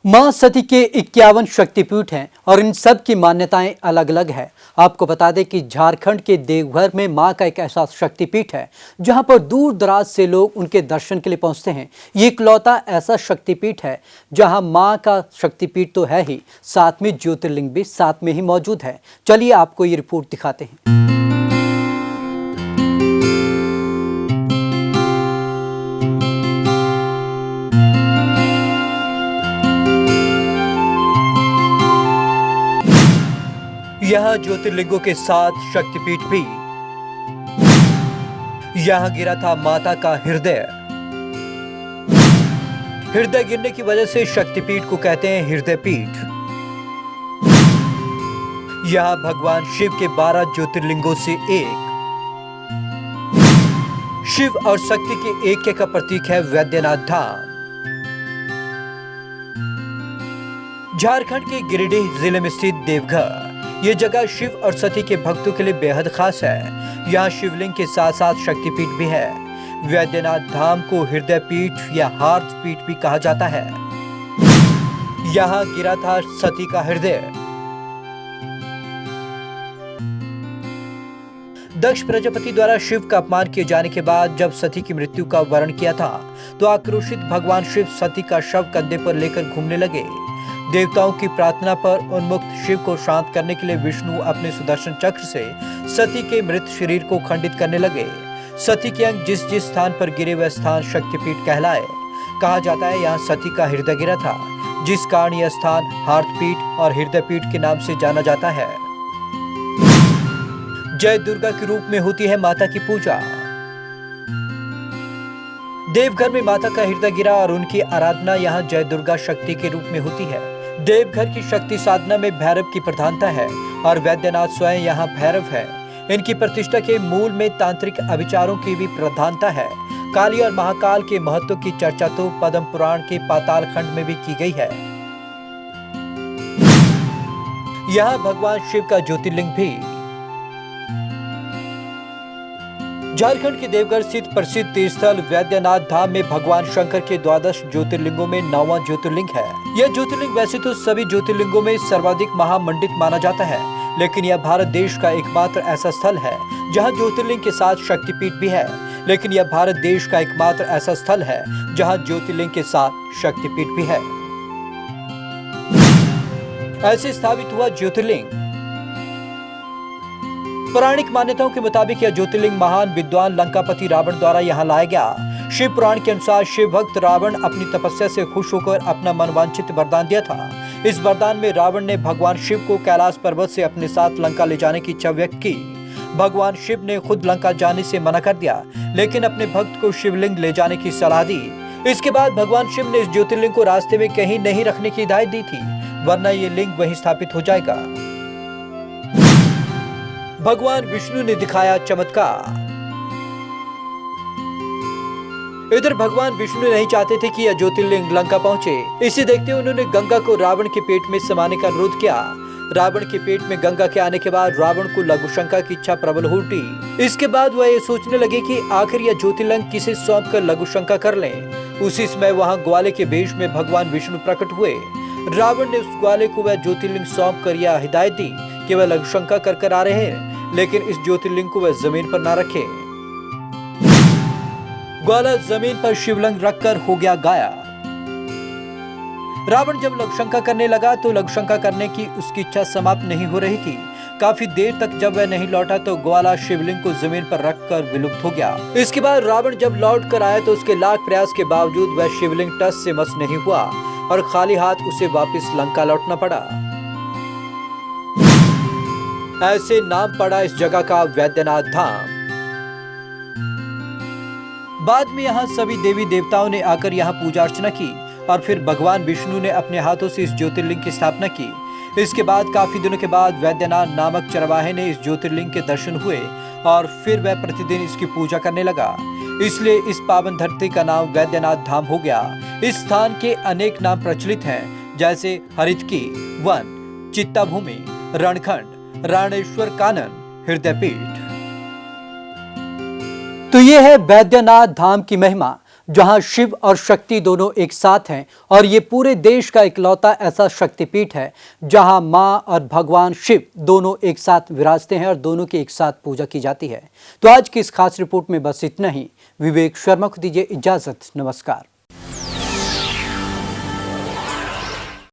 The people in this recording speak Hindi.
मां सती के 51 शक्तिपीठ हैं और इन सब की मान्यताएं अलग अलग है। आपको बता दें कि झारखंड के देवघर में मां का एक ऐसा शक्तिपीठ है जहां पर दूर दराज से लोग उनके दर्शन के लिए पहुंचते हैं। ये इकलौता ऐसा शक्तिपीठ है जहां मां का शक्तिपीठ तो है ही, साथ में ज्योतिर्लिंग भी साथ में ही मौजूद है। चलिए आपको ये रिपोर्ट दिखाते हैं। यह ज्योतिर्लिंगों के साथ शक्तिपीठ भी। यहां गिरा था माता का हृदय। हृदय गिरने की वजह से शक्तिपीठ को कहते हैं हृदय पीठ। यह भगवान शिव के 12 ज्योतिर्लिंगों से एक। शिव और शक्ति के ऐक्य का प्रतीक है वैद्यनाथ धाम। झारखंड के गिरिडीह जिले में स्थित देवघर, ये जगह शिव और सती के भक्तों के लिए बेहद खास है। यहाँ शिवलिंग के साथ साथ शक्तिपीठ भी है। वैद्यनाथ धाम को हृदय पीठ या हार्ट पीठ भी कहा जाता है। यहाँ गिरा था सती का हृदय। दक्ष प्रजापति द्वारा शिव का अपमान किए जाने के बाद जब सती की मृत्यु का वर्ण किया था तो आक्रोशित भगवान शिव सती का शव कंधे पर लेकर घूमने लगे। देवताओं की प्रार्थना पर उन्मुक्त शिव को शांत करने के लिए विष्णु अपने सुदर्शन चक्र से सती के मृत शरीर को खंडित करने लगे। सती के अंग जिस जिस स्थान पर गिरे वह स्थान शक्तिपीठ कहलाए। कहा जाता है यहाँ सती का हृदय गिरा था, जिस कारण यह स्थान हार्टपीठ और हृदय पीठ के नाम से जाना जाता है। जय दुर्गा के रूप में होती है माता की पूजा। देवघर में माता का हृदय गिरा और उनकी आराधना यहाँ जय दुर्गा शक्ति के रूप में होती है। देवघर की शक्ति साधना में भैरव की प्रधानता है और वैद्यनाथ स्वयं यहाँ भैरव है। इनकी प्रतिष्ठा के मूल में तांत्रिक अभिचारों की भी प्रधानता है। काली और महाकाल के महत्व की चर्चा तो पद्म पुराण के पाताल खंड में भी की गई है। यहाँ भगवान शिव का ज्योतिर्लिंग भी। झारखंड के देवघर स्थित प्रसिद्ध तीर्थस्थल वैद्यनाथ धाम में भगवान शंकर के 12 ज्योतिर्लिंगों में 9वां ज्योतिर्लिंग है। यह ज्योतिर्लिंग वैसे तो सभी ज्योतिर्लिंगों में सर्वाधिक महामंडित माना जाता है, लेकिन यह भारत देश का एकमात्र ऐसा स्थल है जहां ज्योतिर्लिंग के साथ शक्तिपीठ भी है। लेकिन यह भारत देश का एकमात्र ऐसा स्थल है जहां ज्योतिर्लिंग के साथ शक्तिपीठ भी है। ऐसे स्थापित हुआ ज्योतिर्लिंग। पौराणिक मान्यताओं के मुताबिक यह ज्योतिर्लिंग महान विद्वान लंकापति रावण द्वारा यहाँ लाया गया। शिव पुराण के अनुसार शिव भक्त रावण अपनी तपस्या से खुश होकर अपना मनवांछित वरदान दिया था। इस वरदान में रावण ने भगवान शिव को कैलाश पर्वत से अपने साथ लंका ले जाने की इच्छा व्यक्त की। भगवान शिव ने खुद लंका जाने से मना कर दिया, लेकिन अपने भक्त को शिवलिंग ले जाने की सलाह दी। इसके बाद भगवान शिव ने इस ज्योतिर्लिंग को रास्ते में कहीं नहीं रखने की हिदायत दी थी, वरना ये लिंग वहीं स्थापित हो जाएगा। भगवान विष्णु ने दिखाया चमत्कार। इधर भगवान विष्णु नहीं चाहते थे कि यह ज्योतिर्लिंग लंका पहुंचे। इसे देखते उन्होंने गंगा को रावण के पेट में समाने का अनुरोध किया। रावण के पेट में गंगा के आने के बाद रावण को लघुशंका की इच्छा प्रबल हो उठी। इसके बाद वह ये सोचने लगे कि आखिर यह ज्योतिर्लिंग किसे सौंप कर लघुशंका कर लें। उसी समय वहां ग्वाले के वेश में भगवान विष्णु प्रकट हुए। रावण ने उस ग्वाले को वह ज्योतिर्लिंग सौंप कर यह हिदायत दी कि वह लघुशंका कर आ रहे हैं, लेकिन इस ज्योतिर्लिंग को वह जमीन पर ना रखे। ग्वाला जमीन पर शिवलिंग रखकर हो गया गायब। रावण जब लघुशंका करने लगा तो लघुशंका करने की उसकी इच्छा समाप्त नहीं हो रही थी। काफी देर तक जब वह नहीं लौटा तो ग्वाला शिवलिंग को जमीन पर रखकर विलुप्त हो गया। इसके बाद रावण जब लौट कर आया तो उसके लाख प्रयास के बावजूद वह शिवलिंग टस से मस नहीं हुआ और खाली हाथ उसे वापस लंका लौटना पड़ा। ऐसे नाम पड़ा इस जगह का वैद्यनाथ धाम। बाद में यहाँ सभी देवी देवताओं ने आकर यहाँ पूजा अर्चना की और फिर भगवान विष्णु ने अपने हाथों से इस ज्योतिर्लिंग की स्थापना की। इसके बाद काफी दिनों के बाद वैद्यनाथ नामक चरवाहे ने इस ज्योतिर्लिंग के दर्शन हुए और फिर वह प्रतिदिन इसकी पूजा करने लगा। इसलिए इस पावन धरती का नाम वैद्यनाथ धाम हो गया। इस स्थान के अनेक नाम प्रचलित हैं, जैसे हरितकी वन, चित्ता भूमि, रणखंड, राणेश्वर कानन, हृदय पीठ। तो ये है वैद्यनाथ धाम की महिमा। जहां शिव और शक्ति दोनों एक साथ हैं और ये पूरे देश का इकलौता ऐसा शक्तिपीठ है जहां मां और भगवान शिव दोनों एक साथ विराजते हैं और दोनों की एक साथ पूजा की जाती है। तो आज की इस खास रिपोर्ट में बस इतना ही। विवेक शर्मा को दीजिए इजाजत। नमस्कार।